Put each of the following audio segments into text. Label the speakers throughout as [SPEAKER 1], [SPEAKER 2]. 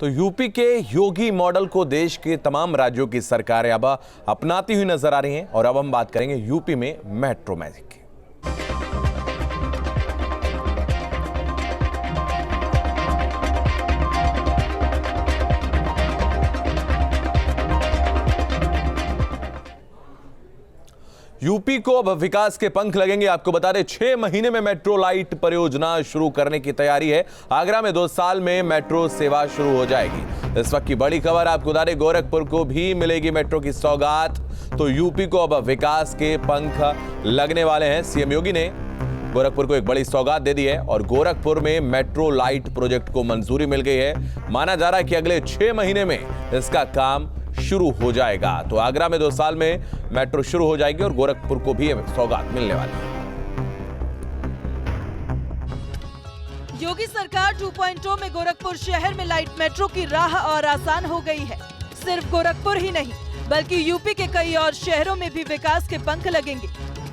[SPEAKER 1] तो यूपी के योगी मॉडल को देश के तमाम राज्यों की सरकारें अब अपनाती हुई नजर आ रही हैं और अब हम बात करेंगे यूपी में मेट्रो मैजिक की। यूपी को अब विकास के पंख लगेंगे। आपको बता दें 6 महीने में मेट्रो लाइट परियोजना शुरू करने की तैयारी है। आगरा में 2 साल में मेट्रो सेवा शुरू हो जाएगी। इस वक्त की बड़ी खबर आपको बता दें गोरखपुर को भी मिलेगी मेट्रो की सौगात। तो यूपी को अब विकास के पंख लगने वाले हैं। सीएम योगी ने गोरखपुर को एक बड़ी सौगात दे दी है और गोरखपुर में मेट्रो लाइट प्रोजेक्ट को मंजूरी मिल गई है। माना जा रहा है कि अगले 6 महीने में इसका काम शुरू हो जाएगा। तो आगरा में 2 साल में मेट्रो शुरू हो जाएगी और गोरखपुर को भी सौगात मिलने वाली है।
[SPEAKER 2] योगी सरकार 2.0 में गोरखपुर शहर में लाइट मेट्रो की राह और आसान हो गई है। सिर्फ गोरखपुर ही नहीं बल्कि यूपी के कई और शहरों में भी विकास के पंख लगेंगे।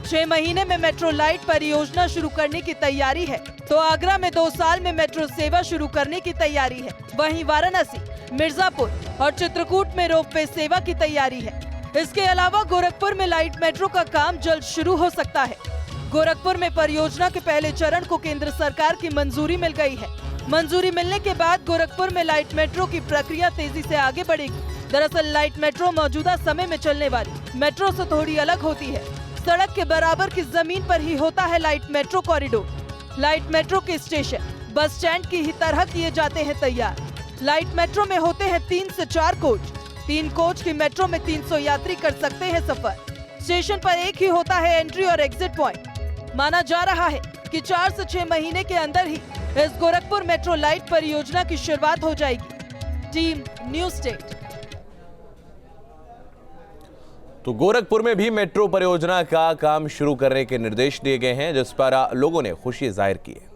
[SPEAKER 2] 6 महीने में मेट्रो लाइट परियोजना शुरू करने की तैयारी है। तो आगरा में 2 साल में मेट्रो सेवा शुरू करने की तैयारी है। वहीं वाराणसी, मिर्जापुर और चित्रकूट में रोपवे सेवा की तैयारी है। इसके अलावा गोरखपुर में लाइट मेट्रो का काम जल्द शुरू हो सकता है। गोरखपुर में परियोजना के पहले चरण को केंद्र सरकार की मंजूरी मिल गई है। मंजूरी मिलने के बाद गोरखपुर में लाइट मेट्रो की प्रक्रिया तेजी से आगे बढ़ेगी। दरअसल लाइट मेट्रो मौजूदा समय में चलने वाली मेट्रो से थोड़ी अलग होती है। सड़क के बराबर की जमीन पर ही होता है light metro corridor. Light metro के स्टेशन बस स्टैंड की ही तरह किए जाते हैं तैयार। लाइट मेट्रो में होते हैं 3 से 4 कोच। 3 कोच की मेट्रो में 300 यात्री कर सकते हैं सफर। स्टेशन पर एक ही होता है एंट्री और एग्जिट पॉइंट। माना जा रहा है कि 4 से 6 महीने के अंदर ही इस गोरखपुर मेट्रो लाइट परियोजना की शुरुआत हो जाएगी। Team news state.
[SPEAKER 1] तो गोरखपुर में भी मेट्रो परियोजना का काम शुरू करने के निर्देश दिए गए हैं, जिस पर लोगों ने खुशी जाहिर की है।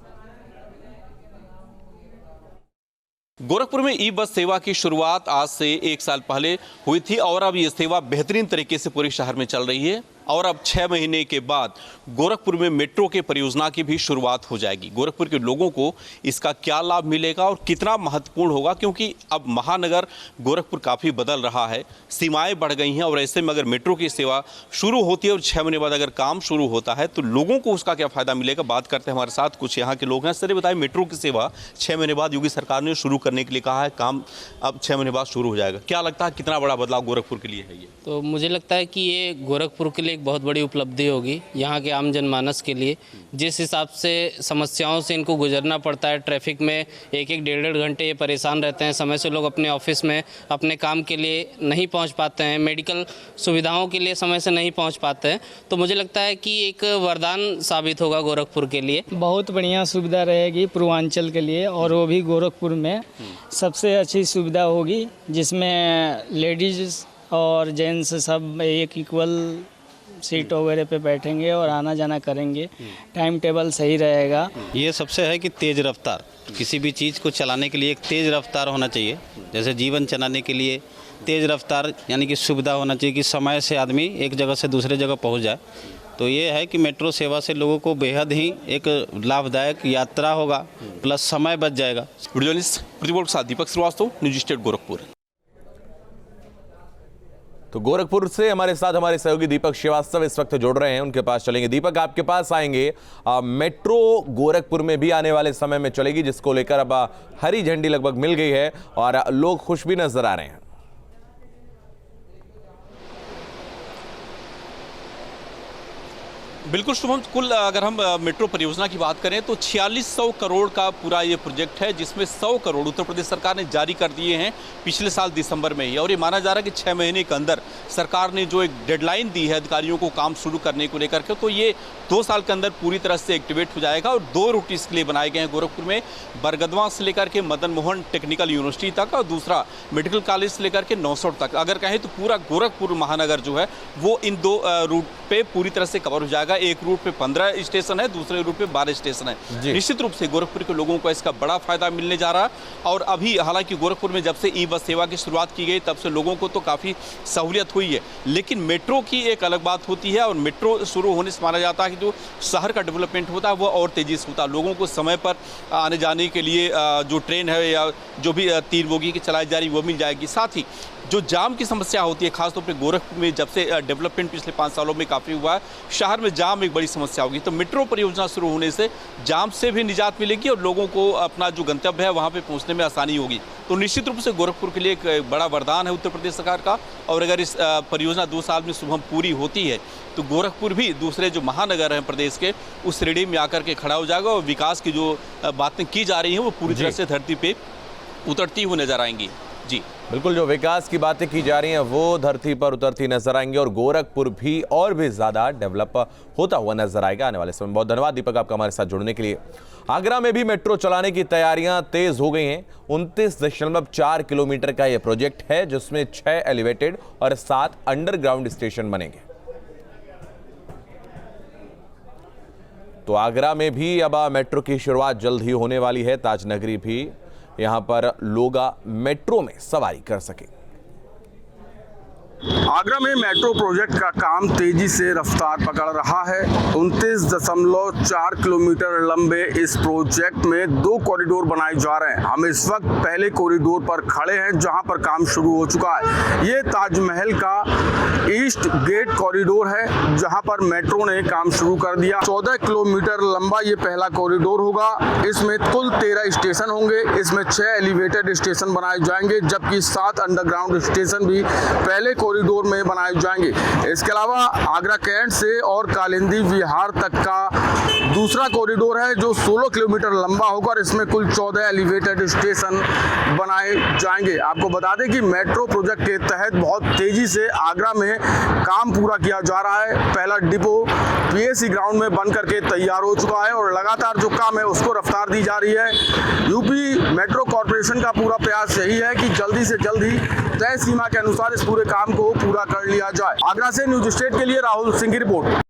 [SPEAKER 3] गोरखपुर में ई बस सेवा की शुरुआत आज से 1 साल पहले हुई थी और अब ये सेवा बेहतरीन तरीके से पूरे शहर में चल रही है और अब 6 महीने के बाद गोरखपुर में मेट्रो के परियोजना की भी शुरुआत हो जाएगी। गोरखपुर के लोगों को इसका क्या लाभ मिलेगा और कितना महत्वपूर्ण होगा, क्योंकि अब महानगर गोरखपुर काफ़ी बदल रहा है, सीमाएं बढ़ गई हैं और ऐसे में अगर मेट्रो की सेवा शुरू होती है और 6 महीने बाद अगर काम शुरू होता है तो लोगों को उसका क्या फ़ायदा मिलेगा। बात करते हैं हमारे साथ कुछ यहाँ के लोग हैं। सर, बताइए, मेट्रो की सेवा 6 महीने बाद योगी सरकार ने शुरू करने के लिए कहा है, काम अब 6 महीने बाद शुरू हो जाएगा। क्या लगता है कितना बड़ा बदलाव गोरखपुर के लिए है ये?
[SPEAKER 4] तो मुझे लगता है कि ये गोरखपुर के लिए एक बहुत बड़ी उपलब्धि होगी, यहाँ के आम जनमानस के लिए। जिस हिसाब से समस्याओं से इनको गुजरना पड़ता है, ट्रैफिक में 1-1, 1.5 घंटे ये परेशान रहते हैं, समय से लोग अपने ऑफिस में अपने काम के लिए नहीं पहुँच पाते हैं, मेडिकल सुविधाओं के लिए समय से नहीं पहुँच पाते हैं। तो मुझे लगता है कि एक वरदान साबित होगा गोरखपुर के लिए।
[SPEAKER 5] बहुत बढ़िया सुविधा रहेगी पूर्वांचल के लिए और वो भी गोरखपुर में सबसे अच्छी सुविधा होगी, जिसमें लेडीज और जेंट्स सब एक इक्वल सीट वगैरह पे बैठेंगे और आना जाना करेंगे। टाइम टेबल सही रहेगा।
[SPEAKER 6] ये सबसे है कि तेज़ रफ्तार, किसी भी चीज़ को चलाने के लिए एक तेज़ रफ्तार होना चाहिए। जैसे जीवन चलाने के लिए तेज़ रफ्तार यानी कि सुविधा होना चाहिए कि समय से आदमी एक जगह से दूसरे जगह पहुंच जाए। तो ये है कि मेट्रो सेवा से लोगों को बेहद ही एक लाभदायक यात्रा होगा, प्लस समय बच जाएगा।
[SPEAKER 3] वीडियो जर्नलिस्ट प्रतिबोल के साथ दीपक श्रीवास्तव, न्यूज़ स्टेट गोरखपुर।
[SPEAKER 1] तो गोरखपुर से हमारे साथ हमारे सहयोगी दीपक श्रीवास्तव इस वक्त जुड़ रहे हैं, उनके पास चलेंगे। दीपक, आपके पास आएंगे। मेट्रो गोरखपुर में भी आने वाले समय में चलेगी, जिसको लेकर अब हरी झंडी लगभग मिल गई है और लोग खुश भी नजर आ रहे हैं।
[SPEAKER 3] बिल्कुल शुभम, कुल अगर हम मेट्रो परियोजना की बात करें तो 4600 करोड़ का पूरा ये प्रोजेक्ट है, जिसमें 100 करोड़ उत्तर प्रदेश सरकार ने जारी कर दिए हैं पिछले साल दिसंबर में ही। और ये माना जा रहा है कि 6 महीने के अंदर सरकार ने जो एक डेडलाइन दी है अधिकारियों को काम शुरू करने को लेकर के, तो ये 2 साल के अंदर पूरी तरह से एक्टिवेट हो जाएगा। और 2 रूट इसके लिए बनाए गए हैं गोरखपुर में, बरगदवा से लेकर के मदन मोहन टेक्निकल यूनिवर्सिटी तक और दूसरा मेडिकल कॉलेज से लेकर के नौसड़ तक। अगर कहें तो पूरा गोरखपुर महानगर जो है वो इन 2 रूट पे पूरी तरह से कवर हो जाएगा। एक रूट पे 15 स्टेशन है, दूसरे रूट पे 12 स्टेशन है। निश्चित रूप से गोरखपुर के लोगों को इसका बड़ा फायदा मिलने जा रहा है। और अभी हालांकि गोरखपुर में जब से ई बस सेवा की शुरुआत की गई तब से लोगों को तो काफ़ी सहूलियत हुई है, लेकिन मेट्रो की एक अलग बात होती है। और मेट्रो शुरू होने से माना जाता है कि जो शहर का डेवलपमेंट होता है वो और तेज़ी से होता है। लोगों को समय पर आने जाने के लिए जो ट्रेन है या जो भी 3 बोगी की चलाई जा रही वो मिल जाएगी। साथ ही जो जाम की समस्या होती है, खासतौर पे गोरखपुर में जब से डेवलपमेंट पिछले 5 सालों में काफ़ी हुआ है, शहर में जाम एक बड़ी समस्या होगी। तो मेट्रो परियोजना शुरू होने से जाम से भी निजात मिलेगी और लोगों को अपना जो गंतव्य है वहाँ पे पहुँचने में आसानी होगी। तो निश्चित रूप से गोरखपुर के लिए एक बड़ा वरदान है उत्तर प्रदेश सरकार का। और अगर इस परियोजना 2 साल में शुभ पूरी होती है तो गोरखपुर भी दूसरे जो महानगर हैं प्रदेश के उस श्रेणी में आकर के खड़ा हो जाएगा और विकास की जो बातें की जा रही हैं वो पूरी तरह से धरती पे उतरती हुई नजर आएंगी। जी
[SPEAKER 1] बिल्कुल, जो विकास की बातें की जा रही हैं वो धरती पर उतरती नजर आएंगी और गोरखपुर भी और भी ज्यादा डेवलप होता हुआ नजर आएगा आने वाले समय। बहुत धन्यवाद दीपक आपका हमारे साथ जुड़ने के लिए। आगरा में भी मेट्रो चलाने की तैयारियां तेज हो गई हैं। 29.4 किलोमीटर का यह प्रोजेक्ट है जिसमें 6 एलिवेटेड और 7 अंडरग्राउंड स्टेशन बनेंगे। तो आगरा में भी अब मेट्रो की शुरुआत जल्द ही होने वाली है। ताजनगरी भी यहां पर लोग मेट्रो में सवारी कर सके।
[SPEAKER 7] आगरा में मेट्रो प्रोजेक्ट का काम तेजी से रफ्तार पकड़ रहा है। 29.4 किलोमीटर लंबे इस प्रोजेक्ट में 2 कॉरिडोर बनाए जा रहे हैं। हम इस वक्त पहले कॉरिडोर पर खड़े हैं जहां पर काम शुरू हो चुका है। ये ताजमहल का ईस्ट गेट कॉरिडोर है जहां पर मेट्रो ने काम शुरू कर दिया। 14 किलोमीटर लंबा ये पहला कॉरिडोर होगा। इसमें कुल 13 स्टेशन होंगे। इसमें 6 एलिवेटेड स्टेशन बनाए जाएंगे जबकि 7 अंडरग्राउंड स्टेशन भी पहले कॉरिडोर में बनाए जाएंगे। इसके अलावा आगरा कैंट से और कालिंदी विहार तक का दूसरा कॉरिडोर है जो 16 किलोमीटर लंबा होगा और इसमें कुल 14 एलिवेटेड स्टेशन बनाए जाएंगे। आपको बता दें कि मेट्रो प्रोजेक्ट के तहत बहुत तेजी से आगरा में काम पूरा किया जा रहा है। पहला डिपो पीएसी ग्राउंड में बन करके तैयार हो चुका है और लगातार जो काम है उसको रफ्तार दी जा रही है। यूपी मेट्रो कॉर्पोरेशन का पूरा प्रयास यही है कि जल्दी से जल्दी तय सीमा के अनुसार इस पूरे काम को पूरा कर लिया जाए। आगरा से न्यूज स्टेट के लिए राहुल सिंह की रिपोर्ट।